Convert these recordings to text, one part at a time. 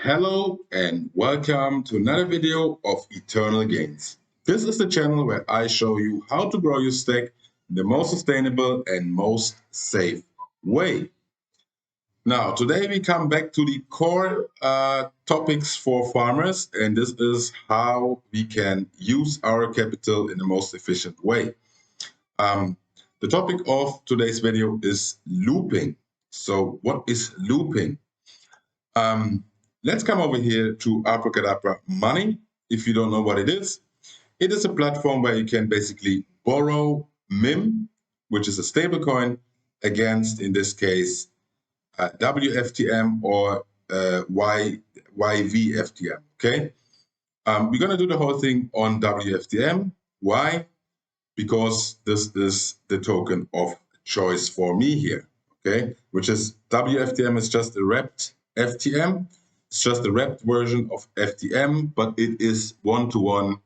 Hello and welcome to another video of Eternal Gains. This is the channel where I show you how to grow your stack in the most sustainable and most safe way. Now, today we come back to the core topics for farmers, and this is how we can use our capital in the most efficient way. The topic of today's video is looping. So what is looping? Let's come over here to Abracadabra Money. If you don't know what it is a platform where you can basically borrow MIM, which is a stablecoin, against, in this case, WFTM or YVFTM, okay? We're going to do the whole thing on WFTM. Why? Because this is the token of choice for me here, okay? Which is WFTM is just a wrapped FTM. It's just a wrapped version of FTM, but it is one-to-one.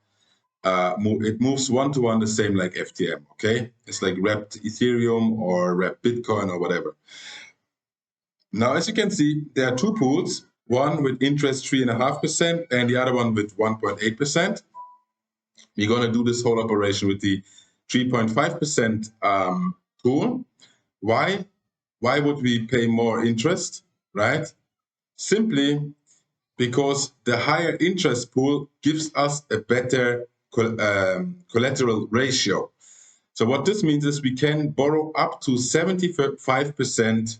It moves one-to-one the same like FTM, okay? It's like wrapped Ethereum or wrapped Bitcoin or whatever. Now, as you can see, there are two pools, one with interest 3.5% and the other one with 1.8%. We're going to do this whole operation with the 3.5% pool. Why? Why would we pay more interest, right? Simply because the higher interest pool gives us a better collateral ratio. So what this means is we can borrow up to 75%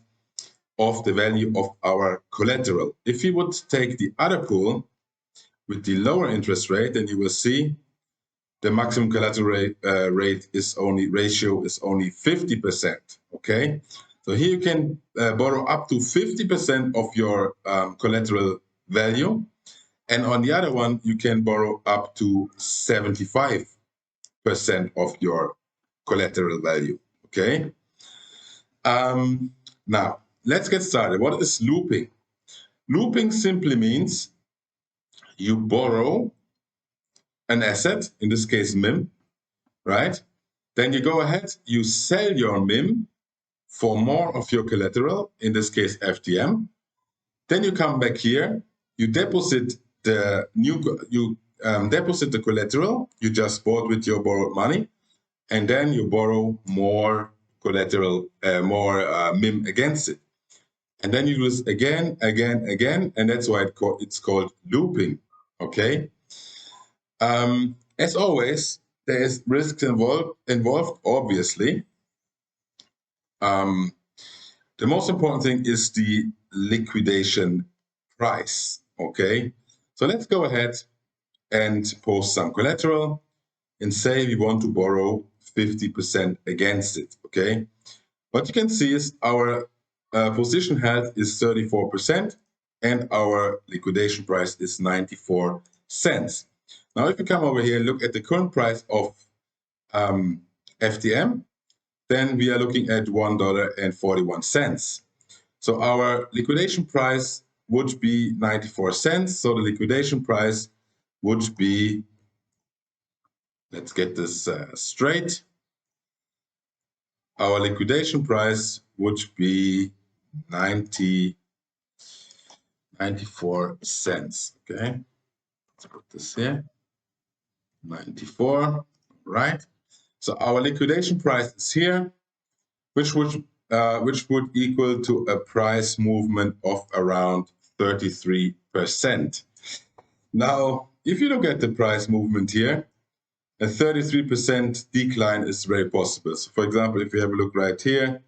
of the value of our collateral. If you would take the other pool with the lower interest rate, then you will see the maximum collateral ratio is only 50%, okay? So here you can borrow up to 50% of your collateral value. And on the other one, you can borrow up to 75% of your collateral value, okay? Now, let's get started. What is looping? Looping simply means you borrow an asset, in this case MIM, right? Then you go ahead, you sell your MIM for more of your collateral, in this case FTM. Then you come back here, you deposit the deposit the collateral you just bought with your borrowed money, and then you borrow more collateral, more MIM against it. And then you do this again, and that's why it's called looping, okay? As always, there is risks involved, obviously. The most important thing is the liquidation price, okay? So let's go ahead and post some collateral and say we want to borrow 50% against it, okay? What you can see is our position held is 34% and our liquidation price is 94 cents. Now, if you come over here and look at the current price of FTM, then we are looking at $1.41. So our liquidation price would be 94 cents. So the liquidation price would be, let's get this straight. Our liquidation price would be 94 cents, okay? Let's put this here, 94, right? So our liquidation price is here, which would equal to a price movement of around 33%. Now, if you look at the price movement here, a 33% decline is very possible. So for example, if you have a look right here,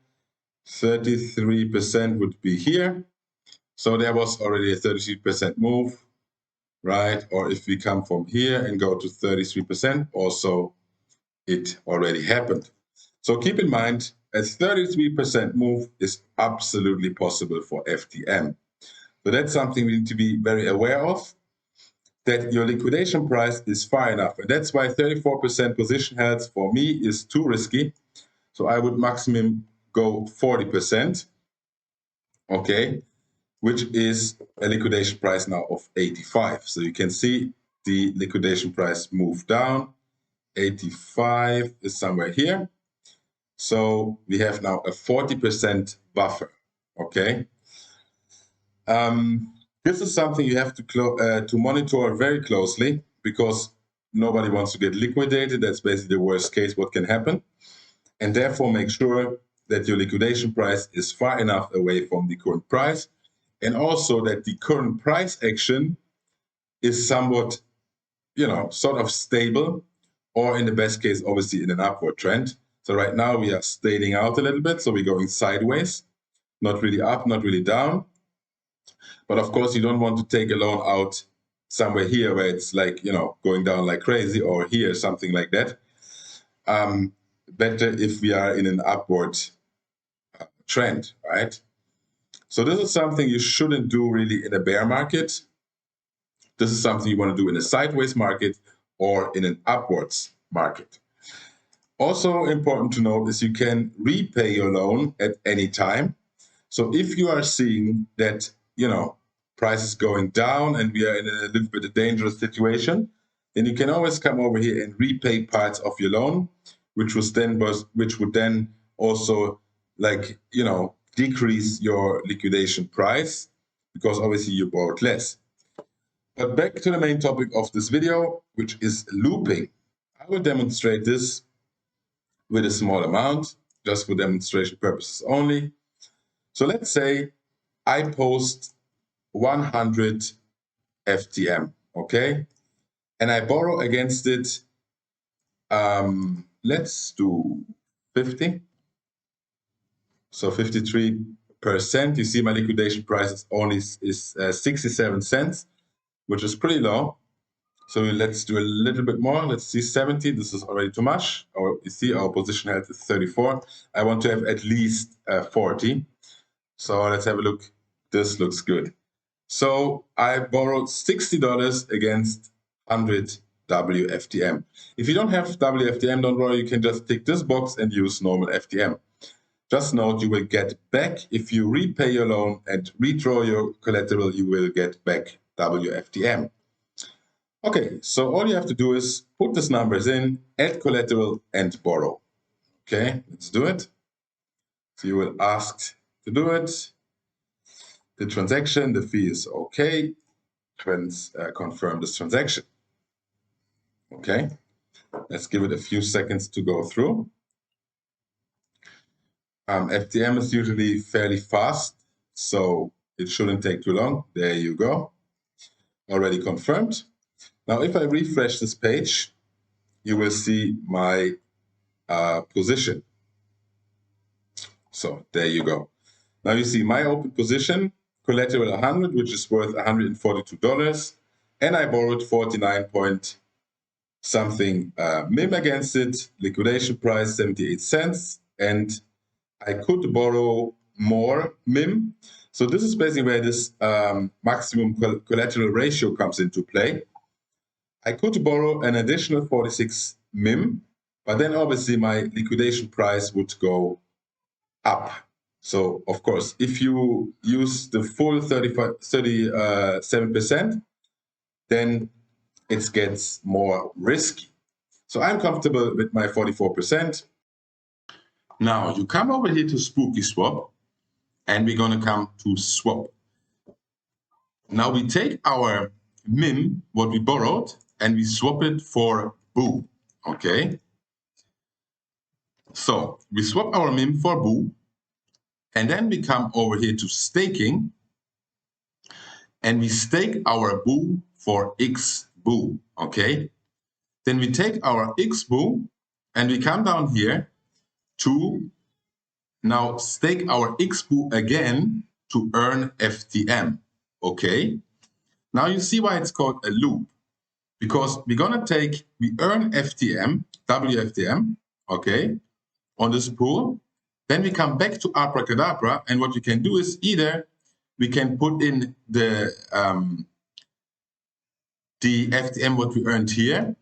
33% would be here. So there was already a 33% move, right? Or if we come from here and go to 33%, also it already happened. So keep in mind, a 33% move is absolutely possible for FTM. So that's something we need to be very aware of, that your liquidation price is far enough. And that's why 34% position held for me is too risky. So I would maximum go 40%, okay, which is a liquidation price now of 85. So you can see the liquidation price move down. 85 is somewhere here. So we have now a 40% buffer, okay? This is something you have to monitor very closely, because nobody wants to get liquidated. That's basically the worst case what can happen. And therefore make sure that your liquidation price is far enough away from the current price, and also that the current price action is somewhat, sort of stable, or in the best case, obviously in an upward trend. So right now we are staying out a little bit. So we're going sideways, not really up, not really down. But of course, you don't want to take a loan out somewhere here where it's like, going down like crazy, or here, something like that. Better if we are in an upward trend, right? So this is something you shouldn't do really in a bear market. This is something you want to do in a sideways market or in an upwards market. Also important to note is you can repay your loan at any time. So if you are seeing that, prices going down and we are in a little bit of dangerous situation, then you can always come over here and repay parts of your loan, which would then also, like, decrease your liquidation price, because obviously you borrowed less. But back to the main topic of this video, which is looping. I will demonstrate this with a small amount, just for demonstration purposes only. So let's say I post 100 FTM, okay? And I borrow against it, let's do 50. So 53%. You see my liquidation price is 67 cents, which is pretty low. So let's do a little bit more. Let's see 70. This is already too much. Or you see our position health is 34. I want to have at least 40. So let's have a look. This looks good. So I borrowed $60 against 100 WFTM. If you don't have WFTM, don't worry, you can just tick this box and use normal FTM. Just note, you will get back, if you repay your loan and redraw your collateral, you will get back WFTM. Okay, so all you have to do is put these numbers in, add collateral, and borrow. Okay, let's do it. So you will ask to do it. The transaction, the fee is okay. Confirm this transaction. Okay, let's give it a few seconds to go through. FTM is usually fairly fast, so it shouldn't take too long. There you go. Already confirmed. Now, if I refresh this page, you will see my position. So there you go. Now you see my open position, collateral 100, which is worth $142, and I borrowed 49 point something MIM against it, liquidation price 78 cents, and I could borrow more MIM. So this is basically where this maximum collateral ratio comes into play. I could borrow an additional 46 MIM, but then obviously my liquidation price would go up. So of course, if you use the full 37%, then it gets more risky. So I'm comfortable with my 44%. Now you come over here to Spooky Swap, and we're going to come to swap. Now we take our MIM, what we borrowed, and we swap it for BOO. Okay. So we swap our MIM for BOO, and then we come over here to staking, and we stake our BOO for XBOO. Okay. Then we take our XBOO and we come down here to now stake our XBOO again to earn FTM. Okay. Now you see why it's called a loop, because we earn FTM, WFTM, okay, on this pool. Then we come back to Abracadabra, and what you can do is either we can put in the FTM what we earned here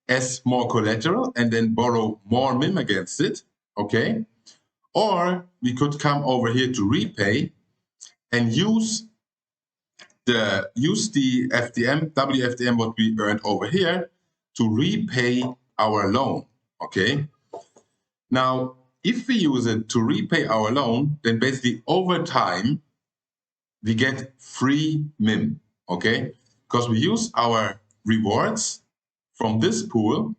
as more collateral and then borrow more MIM against it, okay? Or we could come over here to repay and use the FTM, WFTM what we earned over here to repay our loan, okay? Now, if we use it to repay our loan, then basically over time, we get free MIM, okay? Because we use our rewards from this pool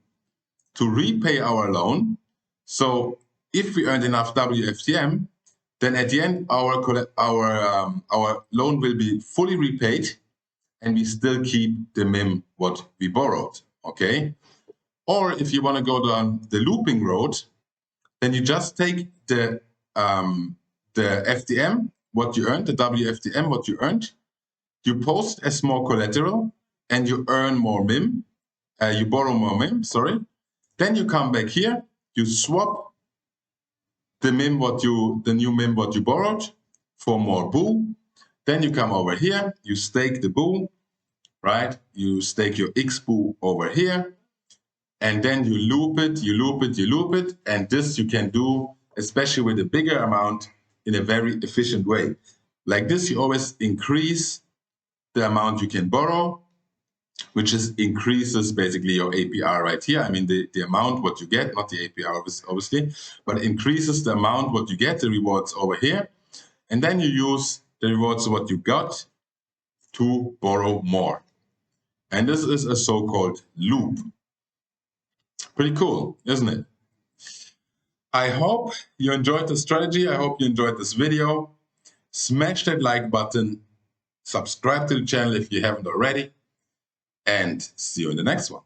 to repay our loan. So if we earned enough WFTM, then at the end, our loan will be fully repaid, and we still keep the MIM what we borrowed, okay? Or if you want to go down the looping road, then you just take the FTM, what you earned, the WFTM, what you earned, you post as more collateral, and you earn more MIM, you borrow more MIM, sorry. Then you come back here, you swap the MIM the new MIM what you borrowed for more BOO. Then you come over here, you stake the BOO, right? You stake your X BOO over here, and then you loop it, you loop it, you loop it, and this you can do, especially with a bigger amount, in a very efficient way. Like this, you always increase the amount you can borrow, which increases basically your APR right here. I mean, the amount what you get, not the APR obviously, but increases the amount what you get, the rewards over here. And then you use the rewards what you got to borrow more. And this is a so-called loop. Pretty cool, isn't it? I hope you enjoyed the strategy. I hope you enjoyed this video. Smash that like button. Subscribe to the channel if you haven't already. And see you in the next one.